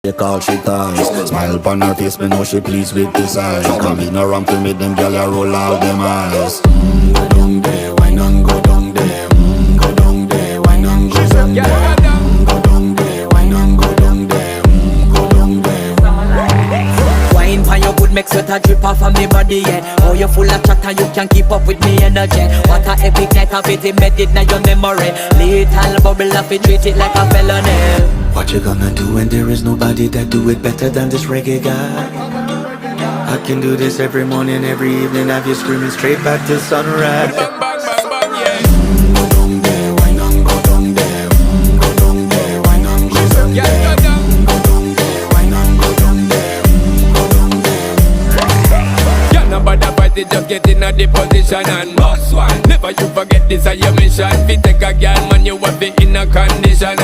They call she ties. Smile upon her face, me know she pleased with this eyes. Come in around to me, them gyal a roll out them eyes. Go down there, why not go down there? Go down there, why not go down there? Go down there, why not go down there? Go down there. Wine pan your good, make sweat a drip off of me body, yeah. Oh, you full of chatter, you can't keep up with me energy. What a epic night of it, embedded in your memory. Little bubble of it, treat it like a felony. What you gonna do when there is nobody that do it better than this reggae guy? I can do this every morning, every evening, have you screaming straight back to sunrise. Bang, bang, bang, bang, yeah. Go down there, why not go down there? Go down there, why not go down there? Yeah, go down. Go down there, why not go down there? Go down there. Yeah, nobody fight it, just get in a the position and boss one. Never you forget this is your mission. If you take a girl, man, you have it in a condition.